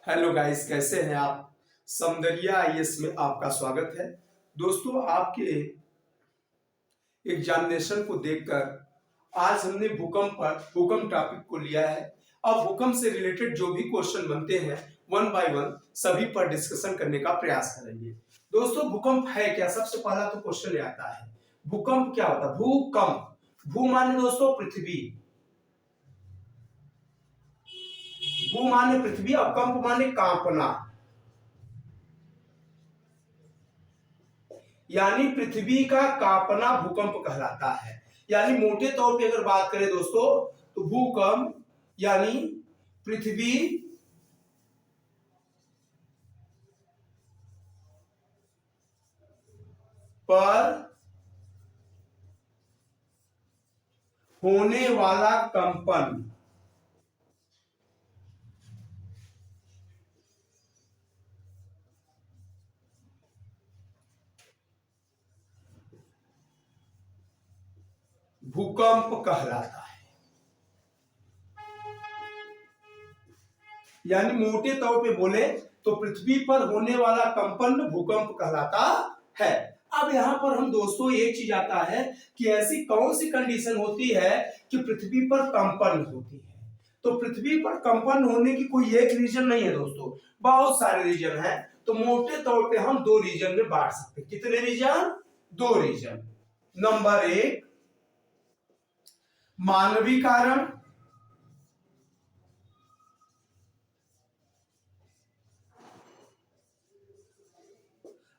Hello guys, कैसे हैं आप। सौंदर्या आईएएस में आपका स्वागत है। दोस्तों, आपके एग्जामिनेशन को देखकर आज हमने भूकंप टॉपिक को लिया है। अब भूकंप से रिलेटेड जो भी क्वेश्चन बनते हैं वन बाय वन सभी पर डिस्कशन करने का प्रयास करेंगे। दोस्तों, भूकंप है क्या? सबसे पहला तो क्वेश्चन आता है, भूकंप क्या होता है? भूकंप, भू माने दोस्तों पृथ्वी, भू माने पृथ्वी और कंप माने कांपना, यानी पृथ्वी का कांपना भूकंप कहलाता है। यानी मोटे तौर पे अगर बात करें दोस्तों, तो भूकंप यानी पृथ्वी पर होने वाला कंपन भूकंप कहलाता है। यानी मोटे तौर पे बोले तो पृथ्वी पर होने वाला कंपन भूकंप कहलाता है। अब यहां पर हम दोस्तों एक चीज आता है कि ऐसी कौन सी कंडीशन होती है कि पृथ्वी पर कंपन होती है। तो पृथ्वी पर कंपन होने की कोई एक रीजन नहीं है दोस्तों, बहुत सारे रीजन हैं। तो मोटे तौर पे हम दो रीजन में बांट सकते हैं। कितने रीजन? दो रीजन। नंबर एक, मानवीय कारण,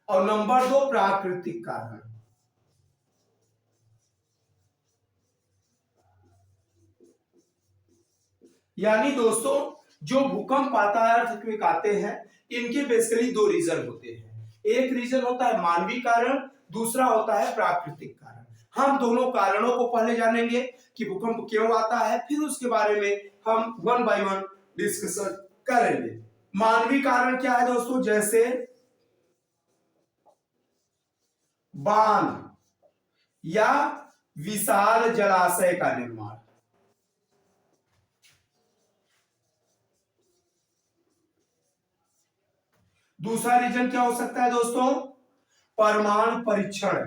और नंबर दो, प्राकृतिक कारण। यानी दोस्तों, जो भूकंप आता है, अर्थक्वेक आते हैं, इनके बेसिकली दो रीजन होते हैं। एक रीजन होता है मानवीय कारण, दूसरा होता है प्राकृतिक कारण। हम दोनों कारणों को पहले जानेंगे कि भूकंप क्यों आता है, फिर उसके बारे में हम वन बाय वन डिस्कशन करेंगे। मानवीय कारण क्या है दोस्तों? जैसे बांध या विशाल जलाशय का निर्माण। दूसरा रीजन क्या हो सकता है दोस्तों? परमाणु परीक्षण।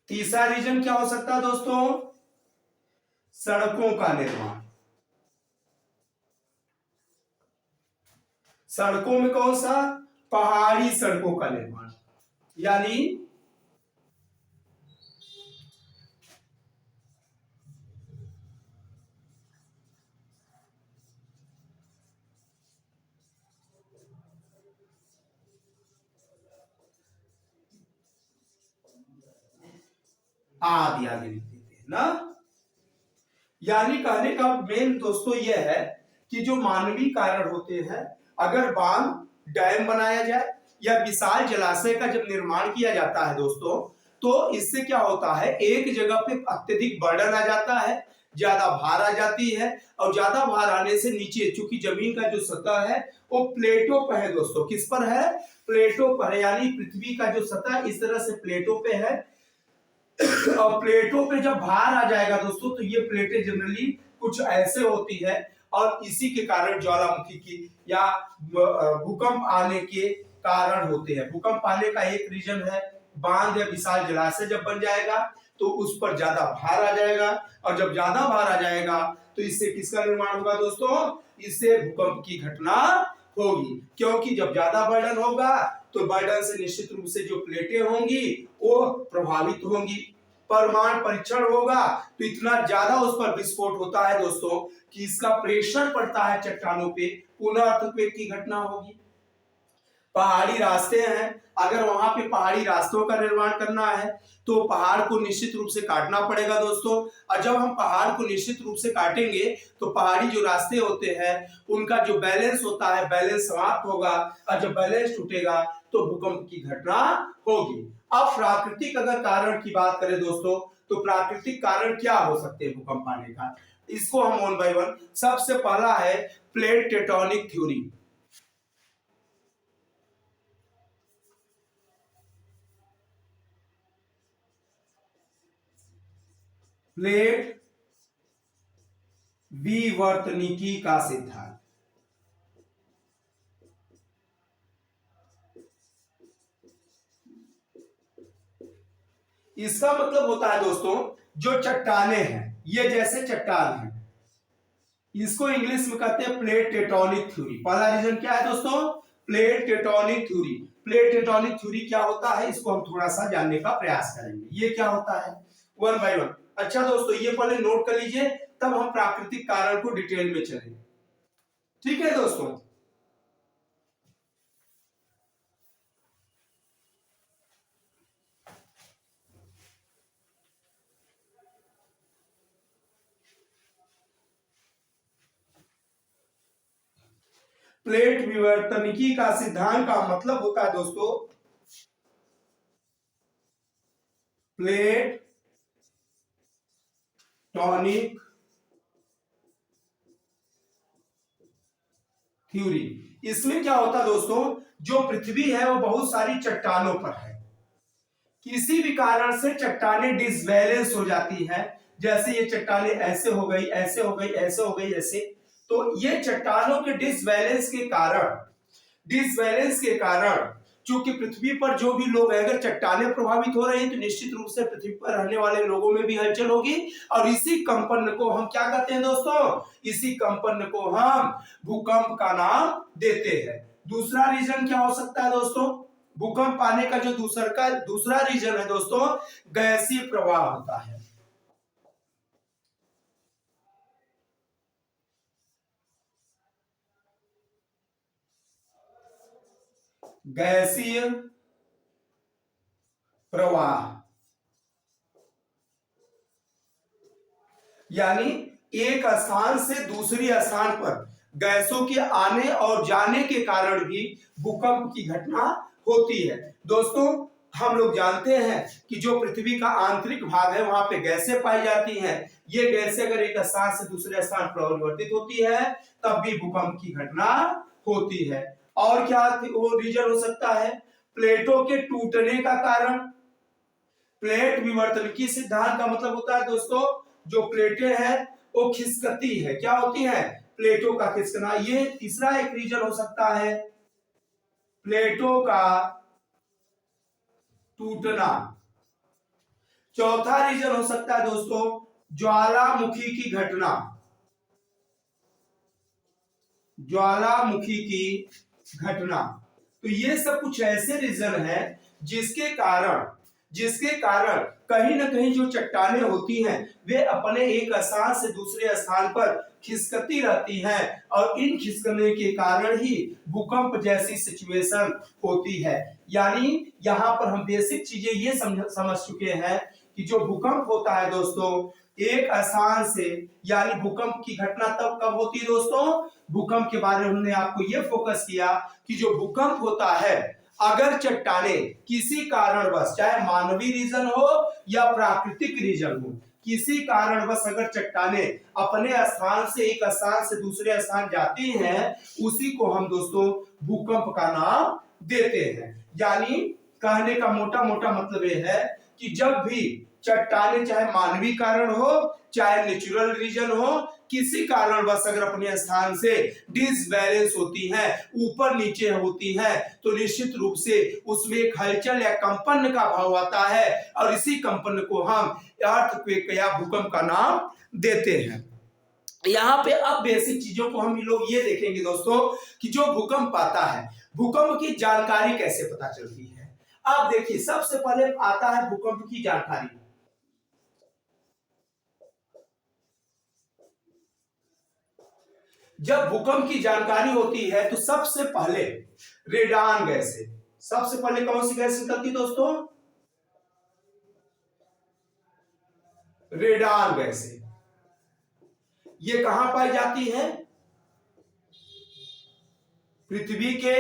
तीसरा रीजन क्या हो सकता है दोस्तों? सड़कों का निर्माण। सड़कों में कौन सा? पहाड़ी सड़कों का निर्माण। यानी आदि आदि लिख देते हैं ना। यानी कहने का मेन दोस्तों यह है कि जो मानवीय कारण होते हैं, अगर बांध, डैम बनाया जाए या विशाल जलाशय का जब निर्माण किया जाता है दोस्तों, तो इससे क्या होता है, एक जगह पे अत्यधिक बर्डन आ जाता है, ज्यादा भार आ जाती है, और ज्यादा भार आने से नीचे, चूंकि जमीन का जो सतह है वो प्लेटों पर है दोस्तों। किस पर है? प्लेटों पर। यानी पृथ्वी का जो सतह इस तरह से प्लेटों पे है, और प्लेटों पे जब भार आ जाएगा दोस्तों, तो ये प्लेटें जनरली कुछ ऐसे होती है, और इसी के कारण ज्वालामुखी की या भूकंप आने के कारण होते हैं। भूकंप आने का एक रीजन है बांध या विशाल जलाशय जब बन जाएगा तो उस पर ज्यादा भार आ जाएगा, और जब ज्यादा भार आ जाएगा तो इससे किसका निर्माण होगा दोस्तों? इससे भूकंप की घटना होगी। क्योंकि जब ज्यादा बर्डन होगा तो बर्डन से निश्चित रूप से जो प्लेटें होंगी वो प्रभावित होंगी। परमाणु परीक्षण होगा तो इतना ज्यादा उस पर विस्फोट होता है दोस्तों कि इसका प्रेशर पड़ता है चट्टानों पे, पुनः अर्थक्वेक की घटना होगी। पहाड़ी रास्ते हैं, अगर वहां पे पहाड़ी रास्तों का निर्माण करना है तो पहाड़ को निश्चित रूप से काटना पड़ेगा दोस्तों। और जब हम पहाड़ को निश्चित रूप से काटेंगे तो पहाड़ी जो रास्ते होते हैं उनका जो बैलेंस होता है, बैलेंस समाप्त होगा, और जब बैलेंस टूटेगा तो भूकंप की घटना होगी। अब प्राकृतिक अगर कारण की बात करें दोस्तों, तो प्राकृतिक कारण क्या हो सकते हैं भूकंप आने का? इसको हम वन बाय वन। सबसे पहला है प्लेट टेक्टोनिक थ्योरी। प्लेट विवर्तनिकी का सिद्धांत। इसका मतलब होता है दोस्तों, जो चट्टाने हैं, ये जैसे चट्टान है, इसको इंग्लिश में कहते हैं प्लेट टेक्टोनिक थ्योरी। पहला रीजन क्या है दोस्तों? Plate tectonic theory. Plate tectonic theory क्या होता है, इसको हम थोड़ा सा जानने का प्रयास करेंगे। ये क्या होता है, वन बाय वन। अच्छा दोस्तों, ये पहले नोट कर लीजिए, तब हम प्राकृतिक कारण को डिटेल में चलेंगे। ठीक है दोस्तों। प्लेट विवर्तनिकी का सिद्धांत का मतलब होता है दोस्तों, प्लेट टॉनिक थ्योरी। इसमें क्या होता है दोस्तों, जो पृथ्वी है वो बहुत सारी चट्टानों पर है। किसी भी कारण से चट्टानें डिसबैलेंस हो जाती है, जैसे ये चट्टानें ऐसे हो गई, ऐसे हो गई, ऐसे हो गई, ऐसे। तो ये चट्टानों के डिसबैलेंस के कारण चूंकि पृथ्वी पर जो भी लोग हैं, अगर चट्टानें प्रभावित हो रहे हैं तो निश्चित रूप से पृथ्वी पर रहने वाले लोगों में भी हलचल होगी। और इसी कंपन को हम क्या कहते हैं दोस्तों? इसी कंपन को हम भूकंप का नाम देते हैं। दूसरा रीजन क्या हो सकता है दोस्तों? भूकंप आने का जो दूसरा रीजन है दोस्तों, गैसीय प्रवाह होता है। गैसीय प्रवाह यानी एक स्थान से दूसरी स्थान पर गैसों के आने और जाने के कारण भी भूकंप की घटना होती है। दोस्तों, हम लोग जानते हैं कि जो पृथ्वी का आंतरिक भाग है वहां पे गैसें पाई जाती हैं। ये गैसें अगर एक स्थान से दूसरे स्थान पर परिवर्तित होती है तब भी भूकंप की घटना होती है। और क्या वो रीजन हो सकता है? प्लेटों के टूटने का कारण। प्लेट विवर्तनिकी सिद्धांत का मतलब होता है दोस्तों, जो प्लेटें हैं वो खिसकती है। क्या होती है? प्लेटों का खिसकना। ये तीसरा एक रीजन हो सकता है, प्लेटों का टूटना। चौथा रीजन हो सकता है दोस्तों, ज्वालामुखी की घटना। ज्वालामुखी की घटना। तो ये सब कुछ ऐसे रीजन है जिसके कारण कहीं ना कहीं जो चट्टानें होती हैं वे अपने एक स्थान से दूसरे स्थान पर खिसकती रहती हैं, और इन खिसकने के कारण ही भूकंप जैसी सिचुएशन होती है। यानी यहाँ पर हम बेसिक चीजें ये समझ चुके हैं कि जो भूकंप होता है दोस्तों, एक स्थान से, यानी भूकंप की घटना तब कब होती है दोस्तों? भूकंप के बारे में हमने आपको ये फोकस किया कि जो भूकंप होता है, अगर चट्टाने किसी कारणवश, चाहे मानवीय रीजन हो या प्राकृतिक रीजन हो, किसी कारणवश अगर चट्टाने अपने स्थान से एक स्थान से दूसरे स्थान जाती हैं, उसी को हम दोस्तों भूकंप का नाम देते हैं। यानी कहने का मोटा मोटा मतलब यह है कि जब भी चट्टाने, चाहे मानवीय कारण हो चाहे नेचुरल रीजन हो, किसी कारणवश अगर अपने स्थान से डिसबैलेंस होती हैं, ऊपर नीचे होती हैं, तो निश्चित रूप से उसमें एक हलचल या कंपन का भाव आता है, और इसी कंपन को हम अर्थक्वेक या भूकंप का नाम देते हैं। यहाँ पे अब बेसिक चीजों को हम लोग ये देखेंगे दोस्तों कि जो भूकंप आता है, भूकंप की जानकारी कैसे पता चलती है। अब देखिए, सबसे पहले आता है भूकंप की जानकारी। जब भूकंप की जानकारी होती है तो सबसे पहले रेडान गैस है। सबसे पहले कौन सी गैस निकलती है दोस्तों? रेडान गैस है। ये कहां पाई जाती है? पृथ्वी के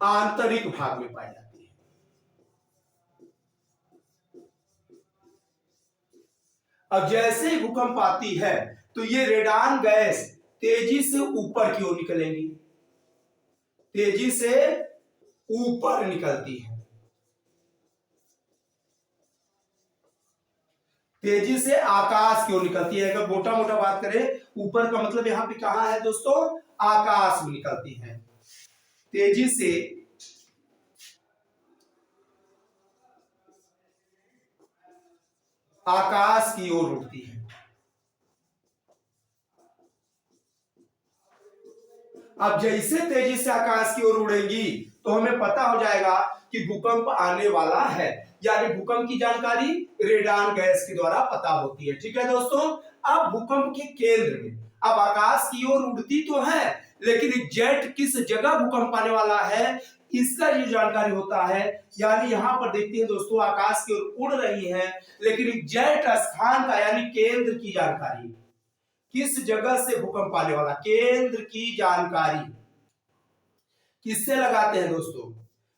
आंतरिक भाग में पाई जाती है। अब जैसे ही भूकंप आती है तो ये रेडान गैस तेजी से ऊपर की ओर निकलेंगी, तेजी से ऊपर निकलती है। तेजी से आकाश की ओर निकलती है। अगर मोटा मोटा बात करें, ऊपर का मतलब यहाँ पे कहाँ है दोस्तों, आकाश में निकलती है। तेजी से आकाश की ओर उड़ती है। अब जैसे तेजी से आकाश की ओर उड़ेगी तो हमें पता हो जाएगा कि भूकंप आने वाला है। यानी भूकंप की जानकारी रेडान गैस के द्वारा पता होती है। ठीक है दोस्तों। अब भूकंप के केंद्र में, अब आकाश की ओर उड़ती तो है, लेकिन एग्जैक्ट किस जगह भूकंप आने वाला है इसका जो जानकारी होता है। यानी यहां पर देखते हैं दोस्तों, आकाश की ओर उड़ रही है, लेकिन एग्जैक्ट स्थान का यानी केंद्र की जानकारी, किस जगह से भूकंप आने वाला, केंद्र की जानकारी किससे लगाते हैं दोस्तों,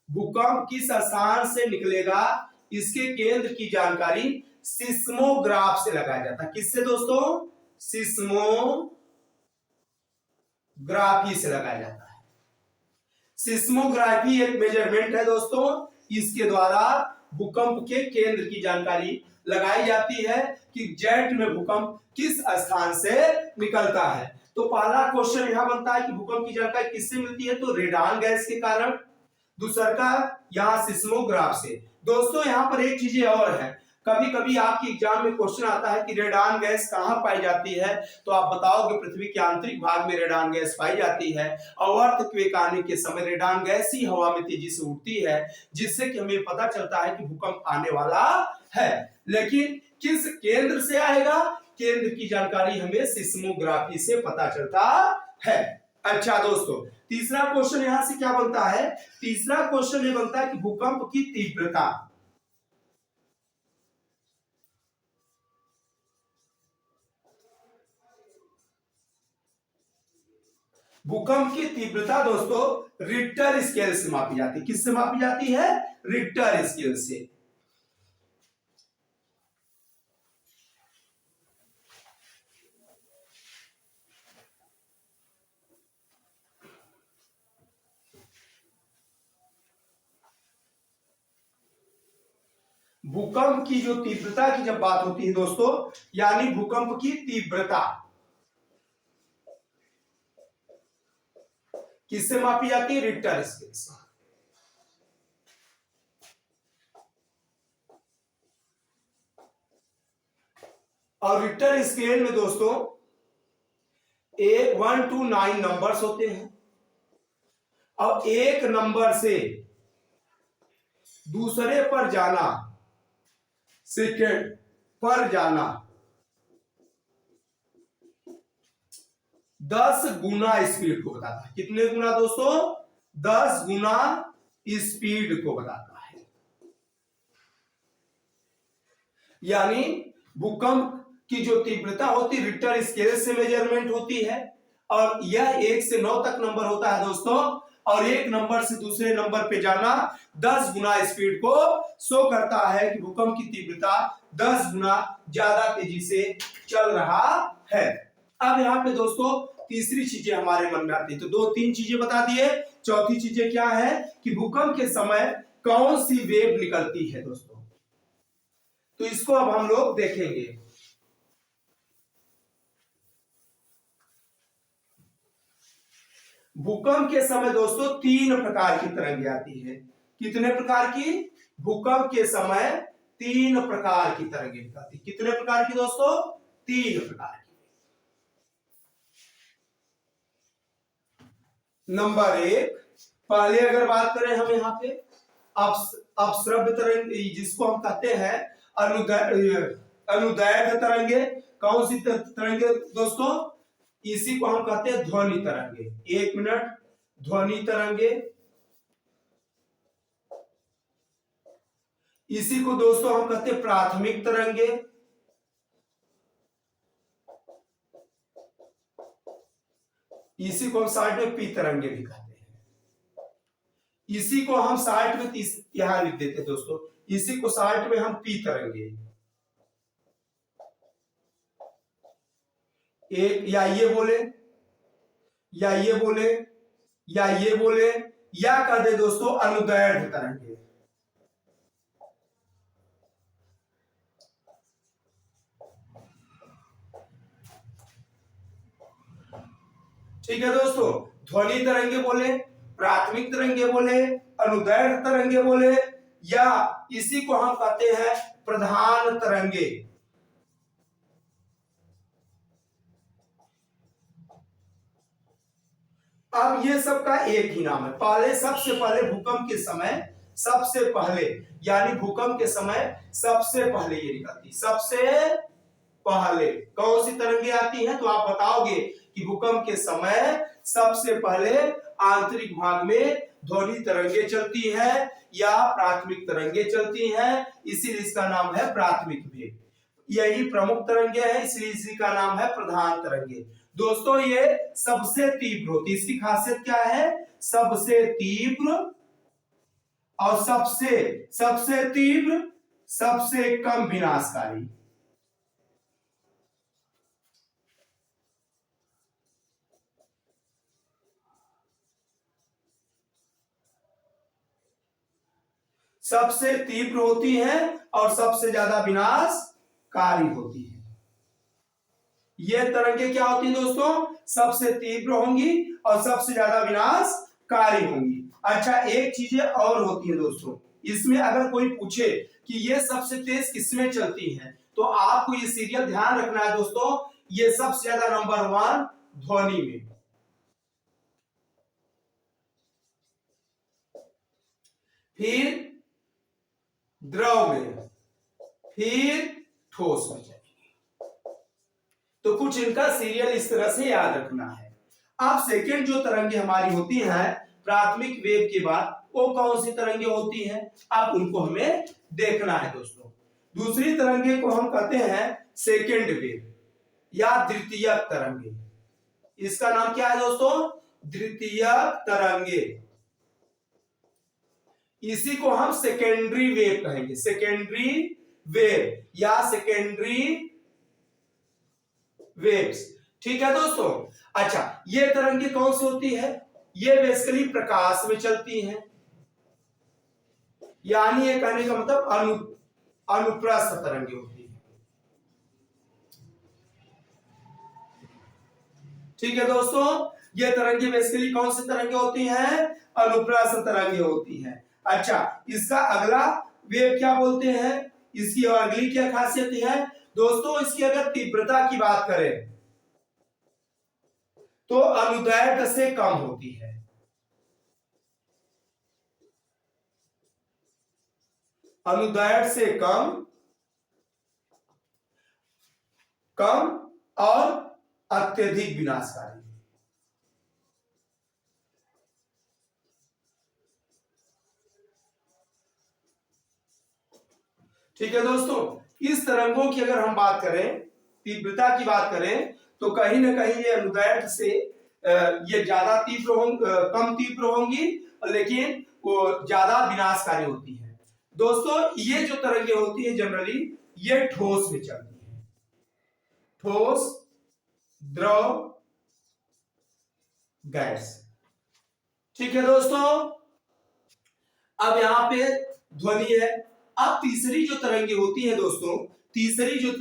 भूकंप किस स्थान से निकलेगा इसके केंद्र की जानकारी सिस्मोग्राफ से लगाया जाता है। किससे दोस्तों, सिस्मोग्राफी से लगाया जाता है। सिस्मोग्राफी एक मेजरमेंट है दोस्तों, इसके द्वारा भूकंप के केंद्र की जानकारी लगाई जाती है कि एग्जैक्ट में भूकंप किस स्थान से निकलता है। तो पहला क्वेश्चन यहां बनता है कि भूकंप की जानकारी किससे मिलती है, तो रेडान गैस के कारण। दूसरा का यहां सिस्मोग्राफ से। दोस्तों यहां पर एक चीजें और है, कभी कभी आपके एग्जाम में क्वेश्चन आता है कि रेडान गैस कहां पाई जाती है, तो आप बताओगे पृथ्वी के आंतरिक भाग में रेडान गैस पाई जाती है। और अर्थक्वेक आने के समय रेडान गैस ही हवा में तेजी से उड़ती है, जिससे कि हमें पता चलता है कि भूकंप आने वाला है। लेकिन किस केंद्र से आएगा, केंद्र की जानकारी हमें सिस्मोग्राफी से पता चलता है। अच्छा दोस्तों, तीसरा क्वेश्चन यहां से क्या बनता है, तीसरा क्वेश्चन ये बनता है कि भूकंप की तीव्रता, भूकंप की तीव्रता दोस्तों रिक्टर स्केल से मापी जाती है। किससे मापी जाती है, रिक्टर स्केल से। भूकंप की जो तीव्रता की जब बात होती है दोस्तों, यानी भूकंप की तीव्रता किससे मापी जाती है, रिक्टर स्केल से। और रिक्टर स्केल में दोस्तों 1 to 9 नंबर्स होते हैं, और एक नंबर से दूसरे पर जाना, सेकेंड पर जाना 10 गुना स्पीड को बताता है। कितने गुना दोस्तों, 10 गुना स्पीड को बताता है। यानी भूकंप की जो तीव्रता होती है रिक्टर स्केल से मेजरमेंट होती है, और यह 1 से 9 तक नंबर होता है दोस्तों, और एक नंबर से दूसरे नंबर पे जाना 10 गुना स्पीड को शो करता है कि भूकंप की तीव्रता 10 गुना ज्यादा तेजी से चल रहा है। अब यहाँ पे दोस्तों तीसरी चीजें हमारे मन में आती है, तो 2-3 चीजें बता दिए, चौथी चीजें क्या है कि भूकंप के समय कौन सी वेव निकलती है दोस्तों, तो इसको अब हम लोग देखेंगे। भूकंप के समय दोस्तों 3 प्रकार की तरंगें आती है। कितने प्रकार की, भूकंप के समय 3 प्रकार की तरंगें निकलती। कितने प्रकार की दोस्तों, 3 प्रकार की। नंबर 1, पहले अगर बात करें हम यहाँ पे अपश्रव्य तरंग, जिसको हम कहते हैं अनुदैर्घ्य तरंगे। कौन सी तरंगे दोस्तों, इसी को हम कहते हैं ध्वनि तरंगे। 1 मिनट, ध्वनि तरंगे, इसी को दोस्तों हम कहते हैं प्राथमिक तरंगे, इसी को हम साइड में पी तरंगे भी कहते हैं। इसी को हम साइड में यहां लिख देते हैं दोस्तों, इसी को साइड में हम पी तरंगे, एक या ये बोले या ये बोले या ये बोले, या कह दे दोस्तों अनुदैर्घ्य तरंगे। ठीक है दोस्तों, ध्वनि तरंगे बोले, प्राथमिक तरंगे बोले, अनुदैर्घ्य तरंगे बोले, या इसी को हम कहते हैं प्रधान तरंगे। अब ये सब का एक ही नाम है। पहले, सबसे पहले भूकंप के समय, सबसे पहले यानी भूकंप के समय सबसे पहले ये निकलती, सबसे पहले कौन सी तरंगे आती हैं? तो आप बताओगे कि भूकंप के समय सबसे पहले आंतरिक भाग में ध्वनि तरंगे चलती है या प्राथमिक तरंगे चलती हैं, इसीलिए इसका नाम है प्राथमिक वेग। यही प्रमुख तरंगे हैं, इसलिए इसी का नाम है प्रधान तरंगे। दोस्तों ये सबसे तीव्र होती है, इसकी खासियत क्या है? सबसे तीव्र और सबसे तीव्र, सबसे कम विनाशकारी। सबसे तीव्र होती है और सबसे ज्यादा विनाशकारी होती है। ये तरंगे क्या होती हैं दोस्तों? सबसे तीव्र होंगी और सबसे ज्यादा विनाशकारी होंगी। अच्छा, एक चीजें और होती है दोस्तों, इसमें अगर कोई पूछे कि ये सबसे तेज किसमें चलती है, तो आपको ये सीरियल ध्यान रखना है दोस्तों, ये सबसे ज्यादा नंबर 1 ध्वनि में, फिर द्रव में, फिर ठोस में चलेगी। तो कुछ इनका सीरियल इस तरह से याद रखना है। अब सेकेंड जो तरंगे हमारी होती हैं प्राथमिक वेव के बाद, वो कौन सी तरंगे होती हैं? अब उनको हमें देखना है दोस्तों। दूसरी तरंगे को हम कहते हैं सेकेंड वेव या द्वितीयक तरंगे। इसका नाम क्या है दोस्तों? द्वितीयक तरंगे। इसी को हम सेकेंडरी वेव कहेंगे, सेकेंडरी वेव या सेकेंडरी वेव्स। ठीक है दोस्तों। अच्छा, ये तरंगे कौन सी होती है? ये बेसिकली प्रकाश में चलती हैं, यानी ये कहने का मतलब अनुप्रस्थ तरंगे होती है। ठीक है दोस्तों, ये तरंगे बेसिकली कौन सी तरंगे होती हैं? अनुप्रस्थ तरंगे होती हैं। अच्छा, इसका अगला वेव क्या बोलते हैं? इसकी अगली क्या खासियत है दोस्तों? इसकी अगर तीव्रता की बात करें तो अनुदैर्घ्य से कम होती है। अनुदैर्घ्य से कम और अत्यधिक विनाशकारी। ठीक है दोस्तों, इस तरंगों की अगर हम बात करें, तीव्रता की बात करें, तो कहीं ना कहीं ये अनुदैर्घ्य से ये ज्यादा तीव्र होंगी, कम तीव्र होंगी, लेकिन वो ज्यादा विनाशकारी होती है। दोस्तों ये जो तरंगे होती है जनरली ये ठोस में चलती है, ठोस, द्रव, गैस। ठीक है दोस्तों, अब यहां पे ध्वनि है। अब तीसरी जो तरंगे होती है दोस्तों, तीसरी जो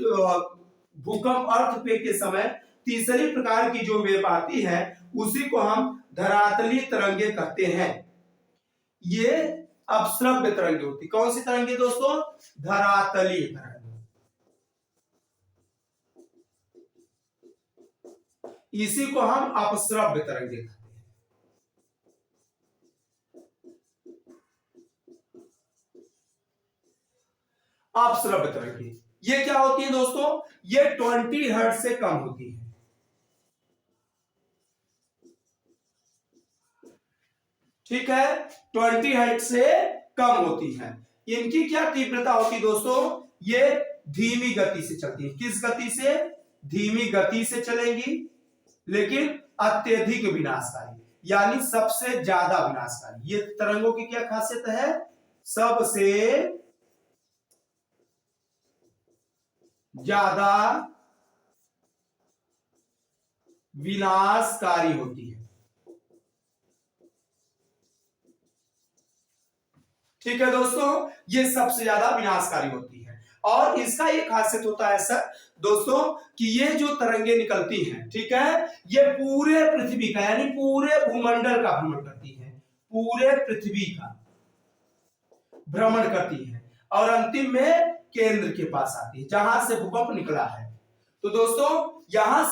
भूकंप अर्थक्वेक के समय तीसरी प्रकार की जो वेव आती है उसी को हम धरातलीय तरंगे कहते हैं। ये अपश्रव्य तरंगे होती। कौन सी तरंगे दोस्तों? धरातलीय तरंगे। इसी को हम अपश्रव्य तरंगे कहते हैं। अपश्रव्य तरंगे ये क्या होती है दोस्तों? ये 20 हर्ट्ज से कम होती है। ठीक है, 20 हर्ट्ज से कम होती है। इनकी क्या तीव्रता होती दोस्तों? ये धीमी गति से चलती है। किस गति से? धीमी गति से चलेंगी, लेकिन अत्यधिक विनाशकारी, यानी सबसे ज्यादा विनाशकारी। ये तरंगों की क्या खासियत है? सबसे ज्यादा विनाशकारी होती है। ठीक है दोस्तों, ये सबसे ज्यादा विनाशकारी होती है। और इसका एक खासियत होता है सर दोस्तों कि ये जो तरंगे निकलती हैं, ठीक है, ये पूरे पृथ्वी का यानी पूरे भूमंडल का भ्रमण करती है, पूरे पृथ्वी का भ्रमण करती है और अंतिम में केंद्र के पास आती है जहां से भूकंप निकला है। तो दोस्तों यहां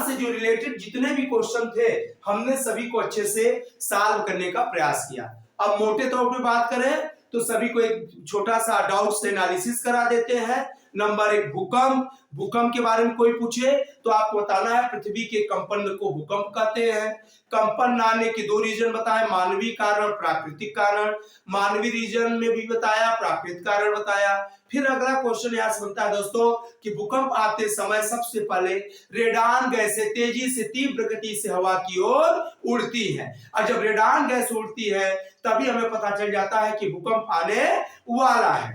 से जो रिलेटेड जितने भी क्वेश्चन थे हमने सभी को अच्छे से सॉल्व करने का प्रयास किया। अब मोटे तौर पे बात करें तो सभी को एक छोटा सा डाउट्स एनालिसिस करा देते हैं। नंबर 1 भूकंप के बारे में कोई पूछे तो आपको बताना है पृथ्वी के कंपन को भूकंप कहते हैं। कंपन आने के 2 रीजन बताए, मानवीय कारण, प्राकृतिक कारण। मानवीय रीजन में भी बताया, प्राकृतिक कारण बताया। फिर अगला क्वेश्चन यहां से बनता है दोस्तों कि भूकंप आते समय सबसे पहले रेडान गैसें तेजी से तीव्र गति से हवा की ओर उड़ती है और जब रेडान गैस उड़ती है तभी हमें पता चल जाता है कि भूकंप आने वाला है।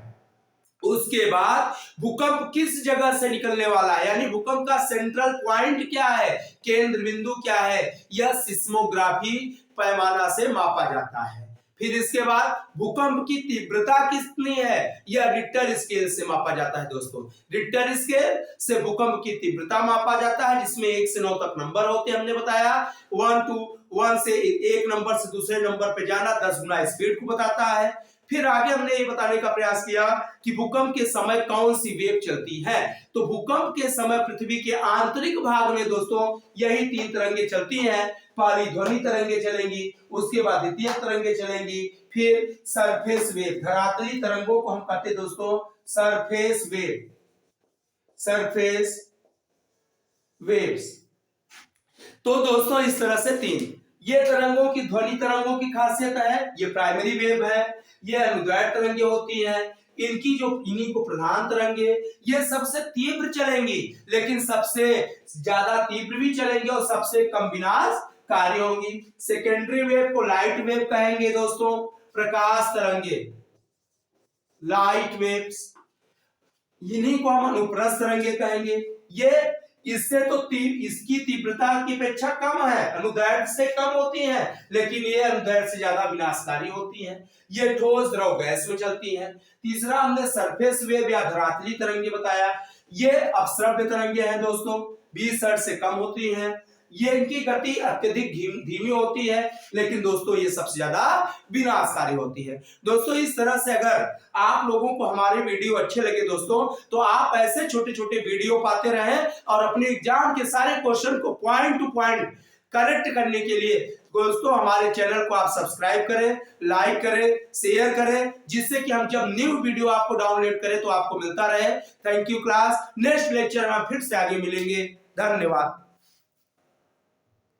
उसके बाद भूकंप किस जगह से निकलने वाला है यानी भूकंप का सेंट्रल पॉइंट क्या है, केंद्र बिंदु क्या है, यह सिस्मोग्राफी पैमाना से मापा जाता है। फिर इसके बाद भूकंप की तीव्रता कितनी है, यह रिक्टर स्केल से मापा जाता है दोस्तों। रिक्टर स्केल से भूकंप की तीव्रता मापा जाता है जिसमें 1 से 9 तक नंबर होते हैं। हमने बताया 1 से एक नंबर से दूसरे नंबर पे जाना 10 गुना स्पीड को बताता है। फिर आगे हमने ये बताने का प्रयास किया कि भूकंप के समय कौन सी वेव चलती है। तो भूकंप के समय पृथ्वी के आंतरिक भाग में दोस्तों यही 3 तरंगे चलती हैं। पहली ध्वनि तरंगे चलेंगी, उसके बाद द्वितीय तरंगे चलेंगी, फिर सरफेस वेव, धरातली तरंगों को हम कहते हैं दोस्तों सरफेस वेव्स। तो दोस्तों इस तरह से 3 ये तरंगों की ध्वनि तरंगों की खासियत है, ये प्राइमरी वेव है, ये अनुदैर्घ्य तरंगे होती हैं, इन्हीं को प्रधान तरंगे, ये सबसे तीव्र चलेंगी लेकिन सबसे ज्यादा तीव्र भी चलेंगे और सबसे कम विनाशकारी होंगी। सेकेंडरी वेव को लाइट वेव कहेंगे दोस्तों, प्रकाश तरंगे लाइट वेव्स, इन्हीं को हम अनुप्रस्थ तरंगे कहेंगे। ये इससे तो इसकी तीव्रता की अपेक्षा कम है, अनुदैर्घ्य से कम होती हैं लेकिन ये अनुदैर्घ्य से ज्यादा विनाशकारी होती हैं। ये ठोस द्रव गैस में चलती हैं। तीसरा हमने सरफेस वेव या धरातली तरंगे बताया, ये अपश्रव्य तरंगे हैं दोस्तों, 20 हर्ट्ज से कम होती हैं। ये इनकी गति अत्यधिक धीमी होती है लेकिन दोस्तों ये सबसे ज्यादा विनाशकारी होती है। दोस्तों इस तरह से अगर आप लोगों को हमारे वीडियो अच्छे लगे दोस्तों तो आप ऐसे छोटे छोटे वीडियो पाते रहें और अपने एग्जाम के सारे क्वेश्चन को पॉइंट टू पॉइंट करेक्ट करने के लिए दोस्तों हमारे चैनल को आप सब्सक्राइब करें, लाइक करें, शेयर करें, जिससे कि हम जब न्यू वीडियो आपको डाउनलोड करें तो आपको मिलता रहे। Thank you class, next lecture में फिर से आगे मिलेंगे। धन्यवाद।